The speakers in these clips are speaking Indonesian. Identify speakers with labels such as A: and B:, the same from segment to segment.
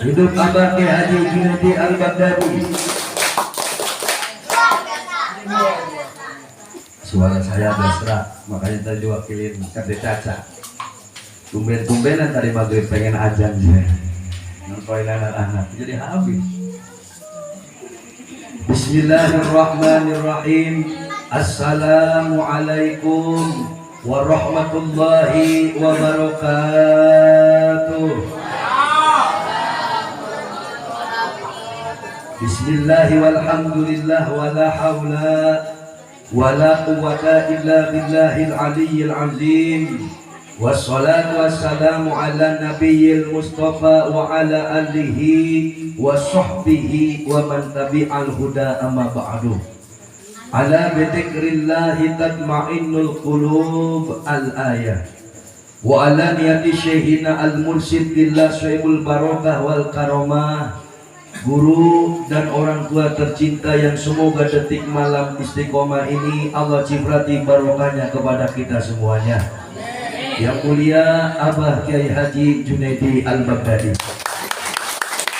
A: Hidup Abah Kiai Haji Junaidi Al-Baghdadi. Suara saya agak serak, makanya tadi diwakilin Kade Caca. Tumben-tumbenan tadi maghrib pengen azan saya. Nontonin anak-anak, jadi habis. Bismillahirrahmanirrahim. Assalamualaikum warahmatullahi wabarakatuh. Bismillahi walhamdulillah wala hawla wala quwwata illa billahil aliyyil azim. Wassalatu wassalamu ala nabiyil mustafa wa ala alihi wa sahbihi wa man tabi'al huda amma ba'du. Ala bidzikrillahi tatma'innul qulub al-ayah. Wa ala niyati syekhina al-mursyid billah syaibul barakah wal karamah, guru dan orang tua tercinta yang semoga detik malam istiqomah ini Allah ciprati barokahnya kepada kita semuanya. Yang mulia Abah Kiai Haji Junaidi Al-Baghdadi,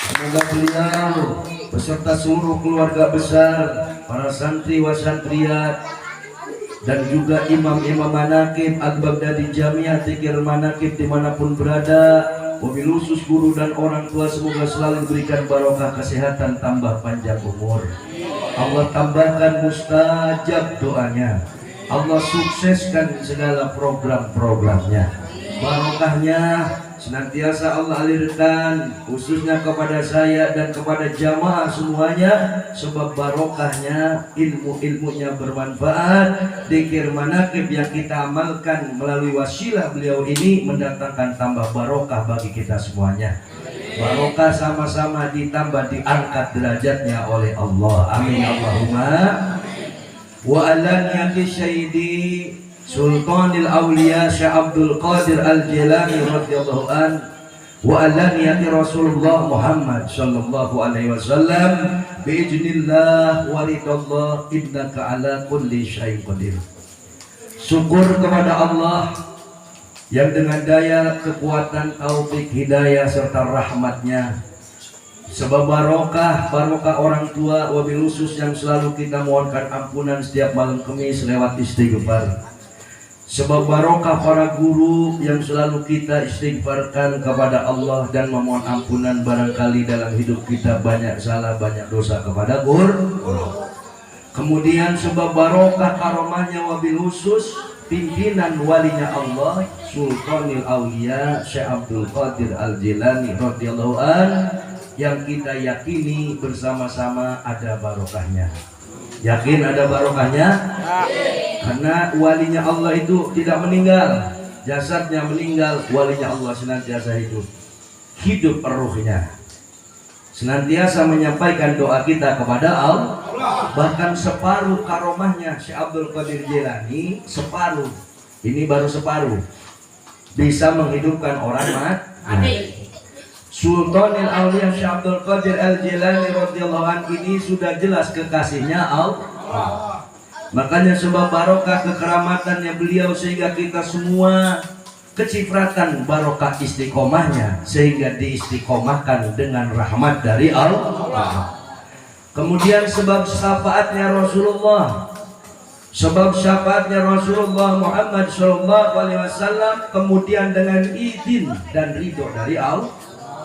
A: semoga beliau beserta seluruh keluarga besar, para santri wa santriyat, dan juga imam-imam manaqib Al-Baghdadi Jamiah Tikir Manaqib dimanapun berada, wabil khusus guru dan orang tua, semoga selalu diberikan barokah kesehatan, tambah panjang umur. Allah tambahkan mustajab doanya, Allah sukseskan segala program-programnya, barokahnya senantiasa Allah alirkan khususnya kepada saya dan kepada jamaah semuanya, sebab barokahnya ilmu-ilmunya bermanfaat, dzikir manaqib yang kita amalkan melalui wasilah beliau ini mendatangkan tambah barokah bagi kita semuanya. Barokah sama-sama ditambah, diangkat derajatnya oleh Allah. Amin Allahumma. Wa ala niyati syahidi Sultanil Aulia Syekh Abdul Qadir Al-Jilani radhiyallahu an, wa ala niyati Rasulullah Muhammad sallallahu alaihi wasallam biiznillah wa ridallah innaka ala kulli syai'in qadir. Syukur kepada Allah yang dengan daya, kekuatan, taufik, hidayah serta rahmatnya, sebab barokah orang tua, wabil khusus yang selalu kita mohonkan ampunan setiap malam Kamis lewat istighfar. Sebab barokah para guru yang selalu kita istighfarkan kepada Allah dan memohon ampunan barangkali dalam hidup kita banyak salah, banyak dosa kepada guru. Kemudian sebab barokah karomahnya wabil khusus pimpinan walinya Allah Sultanil Aulia Syekh Abdul Qadir Al-Jilani radhiyallahu an, yang kita yakini bersama-sama ada barokahnya. Yakin ada barokahnya? Karena walinya Allah itu tidak meninggal, jasadnya meninggal, walinya Allah senantiasa hidup, hidup ruhnya, senantiasa menyampaikan doa kita kepada Allah. Bahkan separuh karomahnya Syekh Abdul Qadir Jilani, separuh, ini baru separuh, bisa menghidupkan orang mati. Sultanil Aulia Syekh Abdul Qadir Al-Jilani radhiyallahu an ini sudah jelas kekasihnya Allah. Makanya sebab barokah kekeramatannya beliau sehingga kita semua kecipratan barokah istiqomahnya, sehingga diistiqomahkan dengan rahmat dari Allah. Kemudian sebab syafaatnya Rasulullah, sebab syafaatnya Rasulullah Muhammad SAW, kemudian dengan izin dan ridho dari Allah.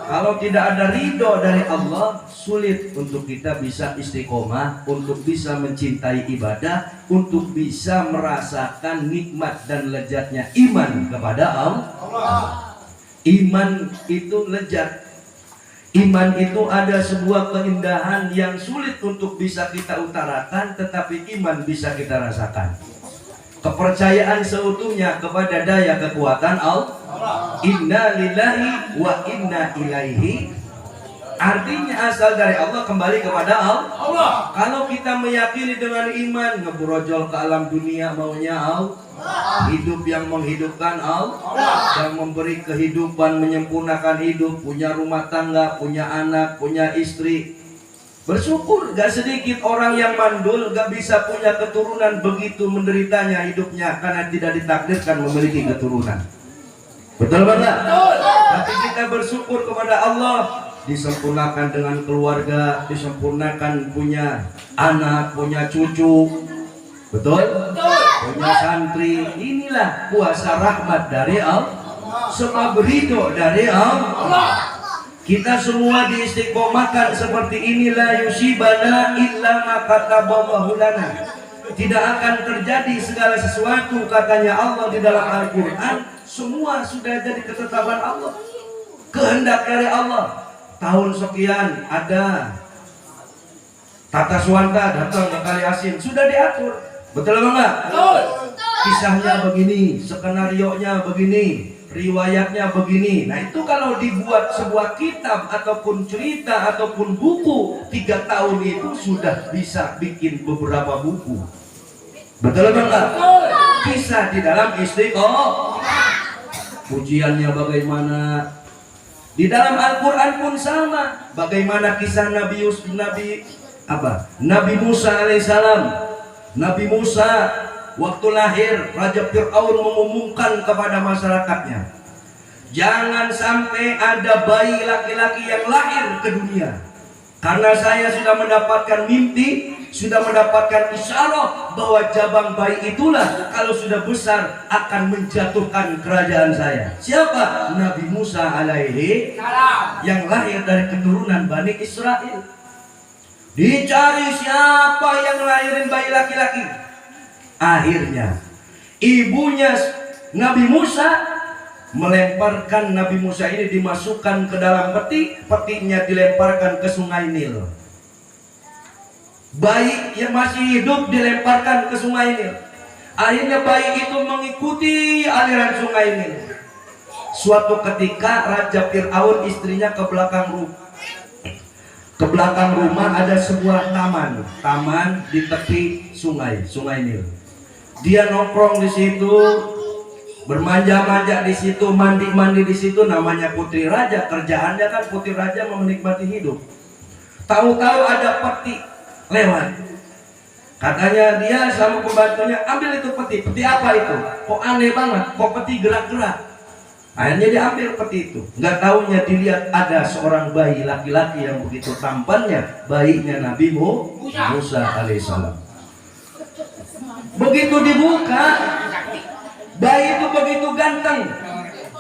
A: Kalau tidak ada ridho dari Allah, sulit untuk kita bisa istiqomah, untuk bisa mencintai ibadah, untuk bisa merasakan nikmat dan lezatnya iman kepada Allah. Iman itu lezat. Iman itu ada sebuah keindahan yang sulit untuk bisa kita utarakan, tetapi iman bisa kita rasakan. Kepercayaan seutuhnya kepada daya kekuatan Allah. Inna lillahi wa inna ilaihi, artinya asal dari Allah, kembali kepada Allah. Kalau kita meyakini dengan iman, ngebrojol ke alam dunia maunya Allah, hidup yang menghidupkan Allah, yang memberi kehidupan, menyempurnakan hidup, punya rumah tangga, punya anak, punya istri. Bersyukur, gak sedikit orang yang mandul, gak bisa punya keturunan, begitu menderitanya hidupnya karena tidak ditakdirkan memiliki keturunan. Betul banget. Tapi kita bersyukur kepada Allah, disempurnakan dengan keluarga, disempurnakan punya anak, punya cucu. Betul? Punya santri. Inilah kuasa rahmat dari Allah, sebab ridho dari Allah. Kita semua diistiqomahkan seperti inilah, yusibana illa ma kataballahu lana. Tidak akan terjadi segala sesuatu, katanya Allah di dalam Al-Quran, semua sudah jadi ketetapan Allah, kehendak dari Allah. Tahun sekian ada Tata Suwanta datang ke Kali Asin, sudah diatur. Betul apa enggak? Betul. Kisahnya begini, skenarionya begini, riwayatnya begini. Nah itu kalau dibuat sebuah kitab ataupun cerita ataupun buku, 3 tahun itu sudah bisa bikin beberapa buku. Betul apa enggak? Kisah di dalam istiqomah. Ujiannya bagaimana? Di dalam Al-Quran pun sama. Bagaimana kisah Nabi Musa alaihissalam. Nabi Musa waktu lahir, Raja Fir'aun mengumumkan kepada masyarakatnya, jangan sampai ada bayi laki-laki yang lahir ke dunia, karena saya sudah mendapatkan mimpi, sudah mendapatkan isyarat bahwa jabang bayi itulah kalau sudah besar akan menjatuhkan kerajaan saya. Siapa? Nabi Musa alaihi salam, yang lahir dari keturunan Bani Israel. Dicari siapa yang lahirin bayi laki-laki. Akhirnya ibunya Nabi Musa melemparkan Nabi Musa ini, dimasukkan ke dalam peti, petinya dilemparkan ke Sungai Nil. Bayi yang masih hidup dilemparkan ke Sungai Nil. Akhirnya bayi itu mengikuti aliran Sungai Nil. Suatu ketika Raja Fir'aun istrinya ke belakang rumah ada sebuah taman di tepi Sungai Nil. Dia nongkrong di situ, bermanja-manja di situ, mandi-mandi di situ. Namanya putri raja, kerjaannya kan putri raja menikmati hidup. Tahu-tahu ada peti lewat. Katanya dia sama pembantunya, ambil itu peti. Peti apa itu? Kok aneh banget, kok peti gerak-gerak. Akhirnya diambil peti itu. Nggak taunya dilihat ada seorang bayi laki-laki yang begitu tampannya, bayinya Nabi Musa alaihissalam. Begitu dibuka, bayi itu begitu ganteng.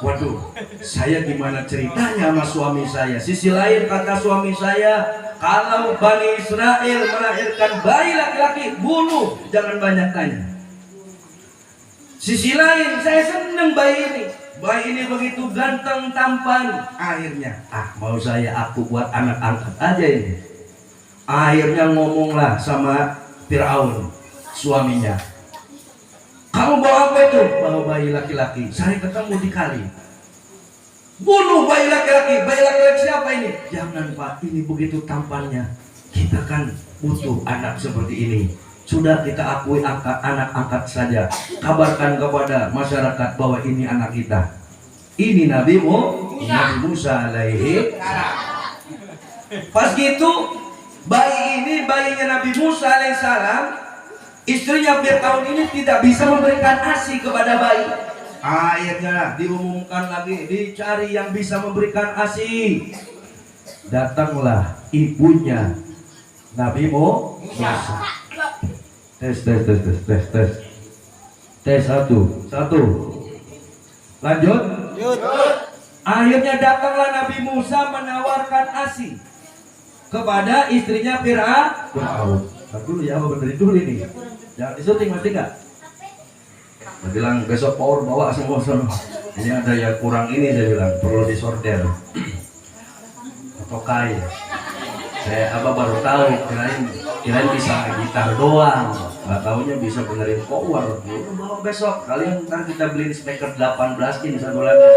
A: Waduh, saya gimana ceritanya sama suami saya? Sisi lain kata suami saya, kalau Bani Israel melahirkan bayi laki-laki, bunuh, jangan banyak tanya. Sisi lain, saya seneng bayi ini. Bayi ini begitu ganteng, tampan. Akhirnya, mau aku buat anak angkat aja ini. Akhirnya ngomonglah sama Fir'aun, suaminya. Kamu bawa apa itu? Bawa bayi laki-laki. Saya ketemu di kali. Bunuh bayi laki-laki. Bayi laki-laki siapa ini? Jangan Pak, ini begitu tampannya. Kita kan butuh anak seperti ini. Sudah kita akui anak angkat saja. Kabarkan kepada masyarakat bahwa ini anak kita. Ini Nabi Musa alaihi. Pas gitu, bayi ini bayinya Nabi Musa alaihissalam. Istrinya Fir'aun ini tidak bisa memberikan ASI kepada bayi. Akhirnya diumumkan lagi, dicari yang bisa memberikan ASI. Datanglah ibunya Nabi Musa. Tes. Tes satu. Lanjut. Akhirnya datanglah Nabi Musa menawarkan ASI kepada istrinya Fir'aun. Dulu ya, benerin dulu ini. Jangan disyuting, mesti enggak? Saya bilang besok power bawa semua. Ini ada yang kurang ini, saya bilang perlu disorder. Tokai. Saya baru tahu, kirain bisa gitar doang. Nggak taunya bisa benerin power. Bawa besok. Kalian ntar kita beliin speaker 18 in satu lagi.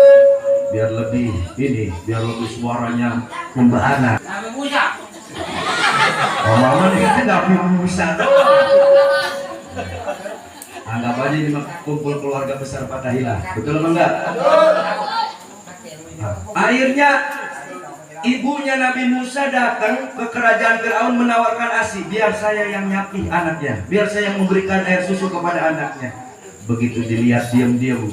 A: Biar lebih suaranya membahana. Oh mama nih kan Nabi Musa doang. Anggap aja ini kumpul keluarga besar Fatahillah. Betul apa enggak? Akhirnya ibunya Nabi Musa datang ke kerajaan Fir'aun menawarkan ASI. Biar saya yang nyapi anaknya, biar saya yang memberikan air susu kepada anaknya. Begitu dilihat diam-diam,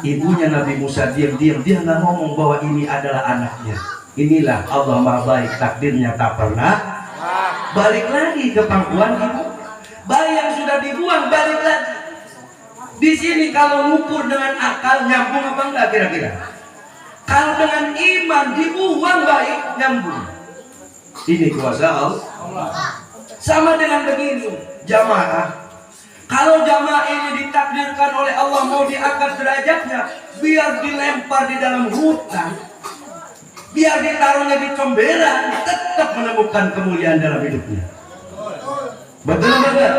A: ibunya Nabi Musa diam-diam, dia nggak ngomong bahwa ini adalah anaknya. Inilah Allah Maha Baik, takdirnya tak pernah balik lagi ke pangkuan ibu. Bayi yang sudah dibuang balik lagi. Di sini kalau ngukur dengan akal nyambung apa enggak kira-kira? Kalau dengan iman dibuang bayi nyambung. Ini kuasa Allah. Sama dengan begini, jamaah. Kalau jamaah ini ditakdirkan oleh Allah mau diangkat derajatnya, biar dilempar di dalam hutan, biar ditaruhnya di comberan, tetap menemukan kemuliaan dalam hidupnya. Betul betul.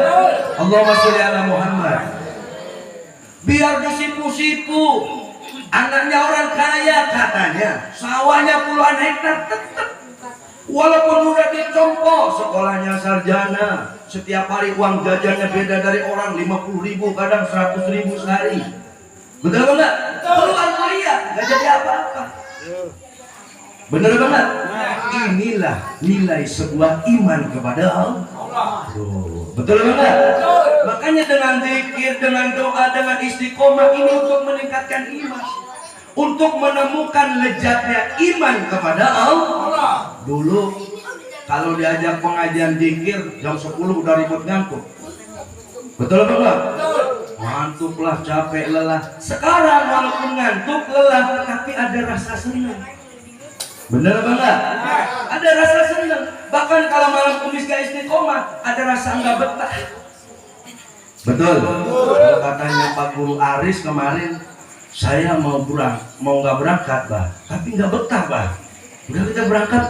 A: Allahumma sholli ala Muhammad. Biar disipu-sipu, anaknya orang kaya katanya, sawahnya puluhan hektar, tetap walaupun udah dicompo, sekolahnya sarjana, setiap hari uang jajannya beda dari orang, 50.000 kadang 100.000 sehari. Betul enggak? Keluar kuliah nggak jadi apa-apa. Benar banget. Inilah nilai sebuah iman kepada Allah. Betul banget. Makanya dengan zikir, dengan doa, dengan istiqomah ini untuk meningkatkan iman, untuk menemukan lezatnya iman kepada Allah. Dulu kalau diajak pengajian zikir jam 10 udah ribut ngantuk. Betul banget. Ngantuklah, capek, lelah. Sekarang walaupun ngantuk, lelah, tapi ada rasa senang. Bener banget. Ada rasa senang. Bahkan kalau malam kumis gak istiqomah, ada rasa nggak betah. Betul. Kalau katanya Pak Guru Aris kemarin, saya mau nggak berangkat, bah, tapi nggak betah, bah. Udah kita berangkat,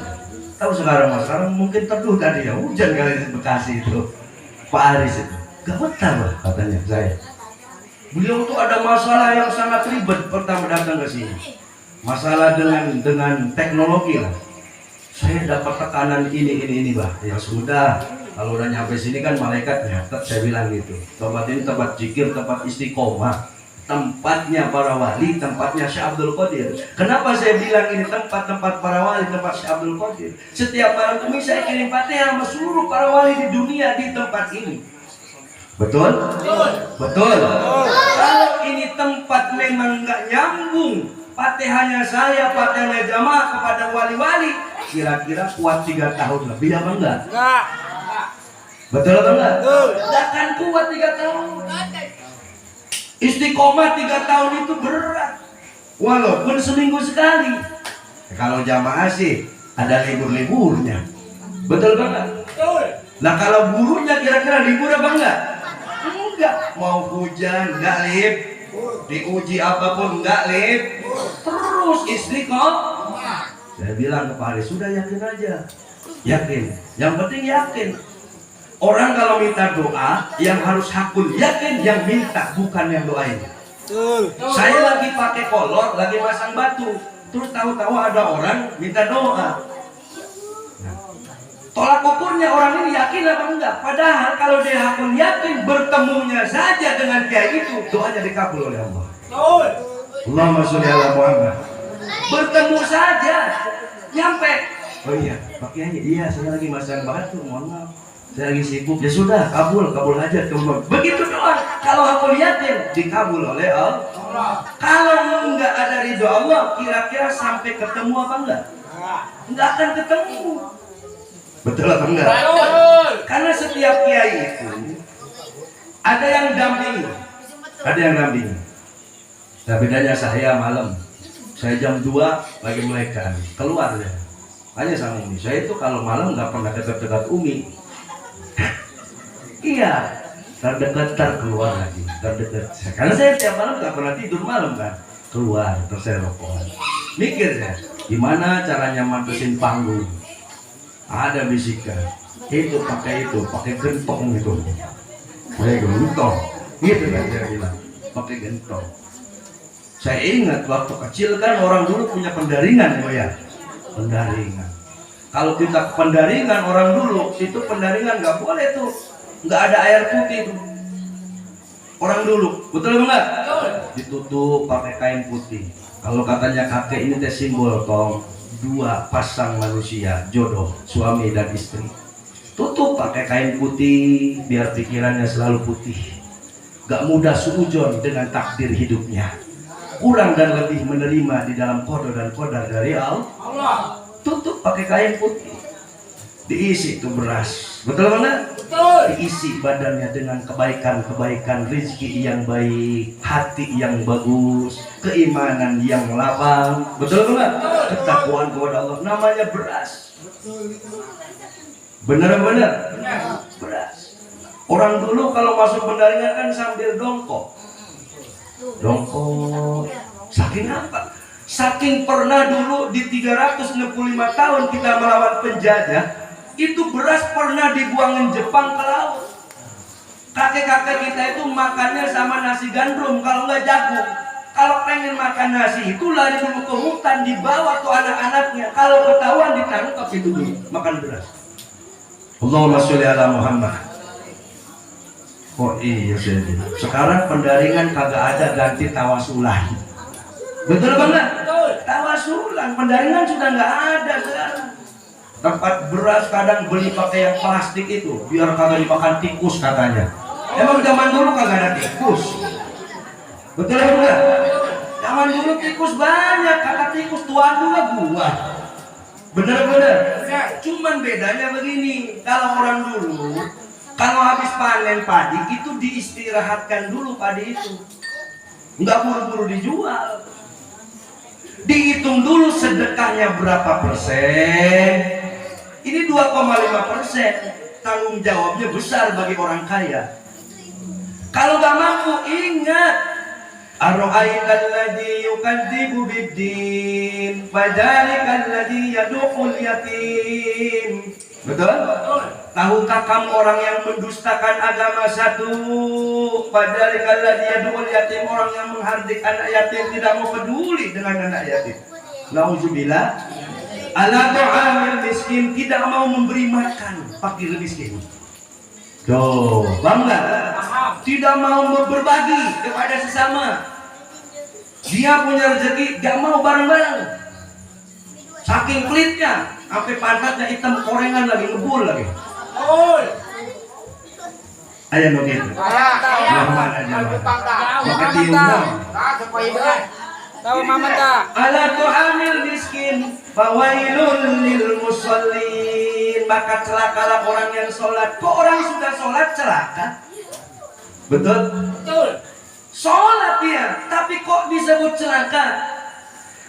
A: tahu sekarang mungkin teduh tadi ya, hujan kali di Bekasi itu. Pak Aris itu nggak betah, bah, katanya saya. Beliau tuh ada masalah yang sangat ribet pertama datang ke sini. Masalah dengan teknologi lah. Saya dapat tekanan ini bah. Ya sudah, kalau udah nyampe sini kan malaikat nyatet, saya bilang gitu. Tempat ini tempat zikir, tempat istiqomah, tempatnya para wali, tempatnya Syekh Abdul Qadir. Kenapa saya bilang ini tempat-tempat para wali, tempat Syekh Abdul Qadir? Setiap malam Kamis saya kirim Fatihah sama seluruh para wali di dunia di tempat ini. Betul? Betul. Kalau ini tempat memang nggak nyambung, Fatihahnya saya, Fatihahnya jamaah kepada wali-wali, kira-kira kuat 3 tahun lebih apa enggak? Enggak. Betul atau enggak? Enggak akan kuat 3 tahun. Istiqomah 3 tahun itu berat, walaupun seminggu sekali. Kalau jamaah sih ada libur-liburnya. Betul banget. Nah kalau gurunya kira-kira libur apa enggak? Enggak. Mau hujan enggak lip, diuji apapun enggak lip, terus istiqomah. Saya bilang ke Pak Aris, sudah yakin aja, yakin. Yang penting yakin. Orang kalau minta doa, yang harus hakul yakin, yang minta bukan yang doain. Saya lagi pakai kolor, lagi pasang batu, terus tahu-tahu ada orang minta doa. Tolak ukurnya orang ini yakin apa enggak? Padahal kalau dia hakul yakin, bertemunya saja dengan kiai itu, doanya dikabul oleh Allah. Allahumma sholli ala Muhammad. Bertemu saja, nyampe. Oh iya, pakaiannya iya, saya lagi masang batu, mohon maaf. Saya lagi sibuk. Ya sudah, kabul aja. Begitu doang. Kalau hakul yakin, dikabul oleh Allah. Kalau enggak ada ridho Allah, kira-kira sampai ketemu apa enggak? Enggak akan ketemu. Betul atau enggak? Karena setiap kiai itu ada yang dampingi, ada yang dampingi. Nah bedanya saya malam, saya jam 2 lagi melekar, keluar ya. Tanya sama Umi, saya itu kalau malam nggak pernah dekat-dekat Umi. Iya, terdekat keluar lagi, terdekat. Karena saya tiap malam nggak pernah tidur malam kan, keluar terus saya rokok. Mikir ya, gimana caranya mantesin panggung? Ada bisikan, itu, pakai gentong itu, pakai gentong, gitu kan saya bilang, pakai gentong. Saya ingat waktu kecil kan orang dulu punya pendaringan, ya, pendaringan. Kalau kita pendaringan orang dulu itu pendaringan nggak boleh tuh, nggak ada air putih tuh. Orang dulu, betul nggak? Ditutup pakai kain putih. Kalau katanya kakek ini teh simbol tong 2 pasang manusia jodoh suami dan istri. Tutup pakai kain putih biar pikirannya selalu putih. Gak mudah suujon dengan takdir hidupnya. Kurang dan lebih menerima di dalam qada dan qadar dari Allah. tutup pakai kain putih, diisi itu beras. Betul mana?
B: Betul.
A: Diisi badannya dengan kebaikan-kebaikan, rezeki yang baik, hati yang bagus, keimanan yang lapang. Betul mana? Ketakwaan kepada Allah, namanya beras. Benar-benar beras. Orang dulu kalau masuk pendaringan kan sambil dongkok. Saking apa? Saking pernah dulu di 365 tahun kita melawan penjajah, itu beras pernah dibuangin Jepang ke laut. Kakek-kakek kita itu makannya sama nasi gandrum, kalau nggak jagung. Kalau pengen makan nasi itu lari dulu ke hutan, dibawa tuh anak-anaknya. Kalau ketahuan ditangkap itu dulu makan beras. Allahumma sholli ala Muhammad. Oh iya sih. Sekarang pendaringan kagak ada ganti tawasulan. Betul banget? Tawasulan, pendaringan sudah nggak ada sekarang. Tempat beras kadang beli pakai yang plastik itu, biar kagak dimakan tikus katanya. Emang zaman dulu kagak ada tikus? Betul enggak? Zaman dulu tikus banyak, kata tikus tuan juga gua. Bener-bener. Cuman bedanya begini, kalau orang dulu, kalau habis panen padi itu diistirahatkan dulu padi itu, nggak buru-buru dijual. Dihitung dulu sedekahnya berapa persen. Ini 2,5%. Tanggung jawabnya besar bagi orang kaya. Kalau nggak mampu, ingat, ara'aital ladzi yukadzibu biddin fadzalika alladzi yad'ul yatim. Betul? Tahukah kamu orang yang mendustakan agama satu? Fadzalika alladzi yad'ul yatim, orang yang menghardik anak yatim, tidak mau peduli dengan anak yatim. Nauzubillah. Ala ta'amil miskin, tidak mau memberi makan fakir miskin. Tuh, bangga. Tidak mau berbagi kepada sesama. Dia punya rezeki, gak mau bareng-bareng. Saking pelitnya, sampai pantatnya hitam korengan lagi, ngebul lagi. Ayo begitu.
B: Tahu mama tak?
A: Ala tu'amil miskin, fawailun lil musallin. Maka celakalah orang yang sholat. Kok orang sudah sholat celaka? Betul?
B: Betul.
A: Sholat dia, tapi kok disebut celaka?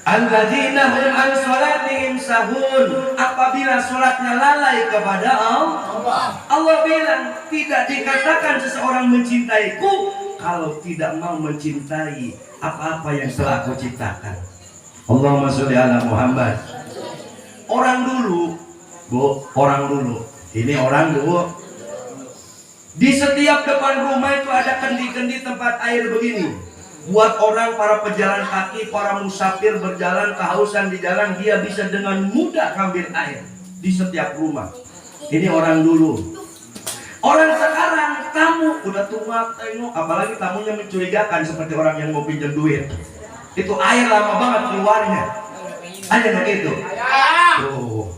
A: Alladzina hum an sholatihim sahun. Apabila sholatnya lalai kepada Allah, Allah bilang tidak dikatakan seseorang mencintaiku kalau tidak mau mencintai apa-apa yang telah aku ciptakan. Allahumma sholli ala Muhammad. Orang dulu, Bu, orang dulu. Ini orang dulu. Di setiap depan rumah itu ada kendi-kendi tempat air begini. Buat orang, para pejalan kaki, para musafir berjalan kehausan di jalan, dia bisa dengan mudah ngambil air di setiap rumah. Ini orang dulu. Orang sekarang tamu udah tua tengok, apalagi tamunya mencurigakan seperti orang yang mau pinjam duit. Itu air lama banget keluarnya. Ada begitu. Tuh.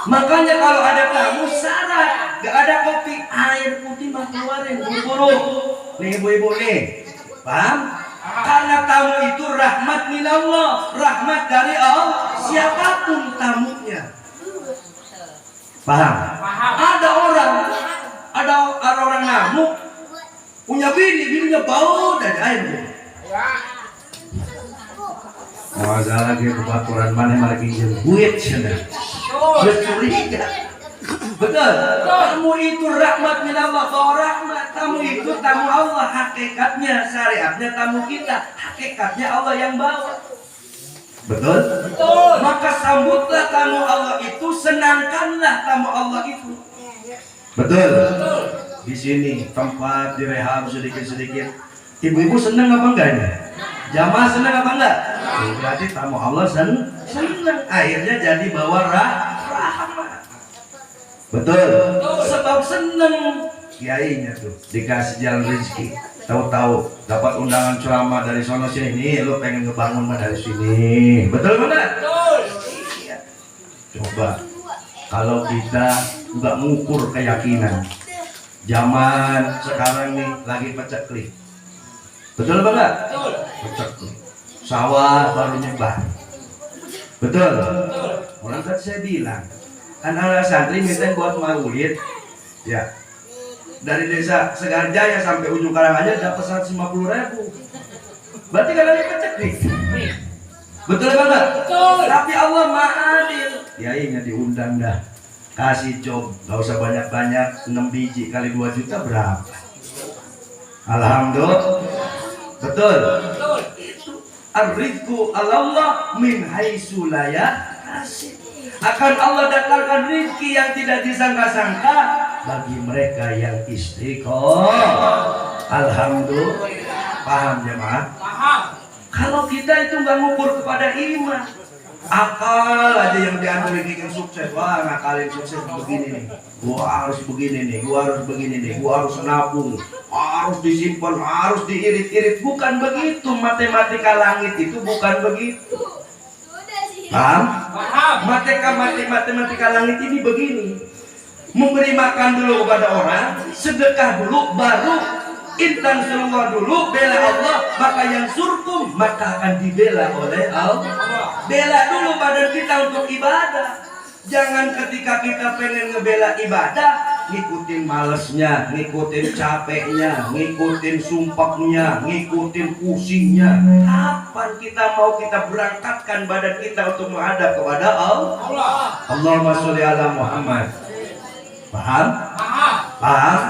A: Makanya kalau ada tamu syarat, gak ada kopi, air putih mah keluarin buru-buru. Nih ibu-ibu nih, paham? Karena tamu itu rahmat minallah, rahmat dari Allah, siapapun tamunya. Paham? Ada orang ngamuk, punya bininya bau dari air. Masalah lagi kebaturan mana lagi duit sudah. Bercuriga. Betul. Tamu itu rahmat minallah, bahwa rahmat tamu itu tamu Allah, hakikatnya syariatnya tamu kita, hakikatnya Allah yang bawa. Betul? Betul. Maka sambutlah tamu Allah itu, senangkanlah tamu Allah itu. Betul. Betul. Di sini tempat direhab sedikit-sedikit. Ibu-ibu senang apa enggak ini? Jamaah senang apa enggak? Berarti tamu Allah senang. Akhirnya jadi bawa rahmat. Betul. Sebab senang kiainya tuh dikasih jalan rezeki. Tahu-tahu dapat undangan ceramah dari sono sini, lu pengen ngebangun dari sini. Betul benar? Betul. Iya. Coba kalau kita nggak mengukur keyakinan, zaman sekarang nih lagi peceklik. Betul banget? Betul. Peceklik. Sawah baru nyebar. Betul. Betul. Orang tadi saya bilang, kan anak santri minta buat maulid, ya dari desa Segarjaya sampai ujung Karanganyar dapat 150.000. Berarti kan ada peceklik. Betul apa enggak? Betul. Tapi Allah Maha Adil. Kiainya diundang dah. Kasih job, gak usah banyak-banyak, 6 biji kali 2 juta berapa? Alhamdulillah. Betul. Betul. Itu ar-rizqu Allah min haitsu la yahtasib. Akan Allah datangkan rezeki yang tidak disangka-sangka bagi mereka yang istiqomah. Alhamdulillah. Paham jemaah? Paham. Kalau kita itu nggak ngukur kepada iman, akal aja yang diatur bikin sukses. Wah, ngakalin sukses begini nih. Gua harus begini nih, gua harus begini nih, gua harus nabung, harus disimpan, harus diirit-irit. Bukan begitu, matematika langit itu bukan begitu. Paham? Matematika langit ini begini. Memberi makan dulu kepada orang, sedekah dulu, baru intan surga dulu, bela Allah, maka yang surkum maka akan dibela oleh Allah. Bela dulu badan kita untuk ibadah. Jangan ketika kita pengen ngebela ibadah, ngikutin malesnya, ngikutin capeknya, ngikutin sumpahnya, ngikutin pusingnya. Kapan kita mau kita berangkatkan badan kita untuk menghadap kepada Allah? Allahumma sholli ala Muhammad. Paham? Paham?